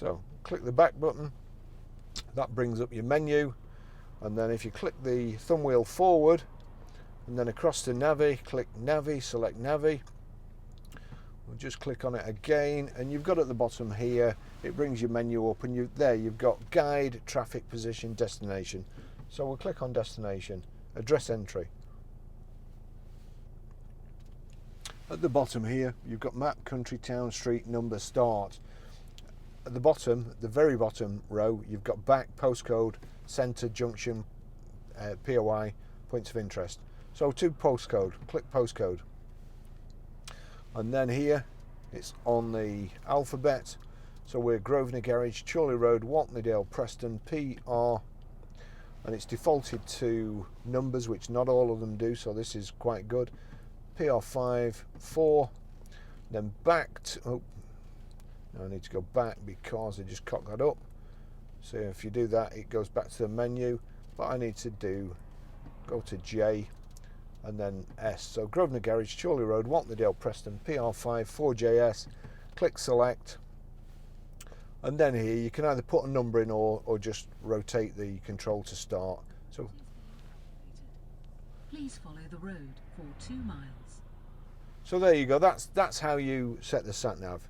So click the back button, that brings up your menu, and then if you click the thumb wheel forward and then across to Navi, click Navi, select Navi. We'll just click on it again, and you've got at the bottom here, it brings your menu up, and you've got guide, traffic, position, destination. So we'll click on destination, address entry. At the bottom here, you've got map, country, town, street, number, start. At the bottom, the very bottom row, you've got back, postcode, centre, junction, POI, points of interest. So to postcode, click postcode. And then here, it's on the alphabet. So we're Grosvenor Garage, Chorley Road, Watneydale, Preston, PR. And it's defaulted to numbers, which not all of them do, so this is quite good. PR5, 4, then back to, oh, now I need to go back because I just cocked that up. So if you do that, it goes back to the menu, but I need to go to J and then S. So Grosvenor Garage, Chorley Road, Watneydale, Preston, PR5, 4JS, click select, and then here you can either put a number in or just rotate the control to start. So please follow the road for 2 miles. So there you go, that's how you set the sat nav.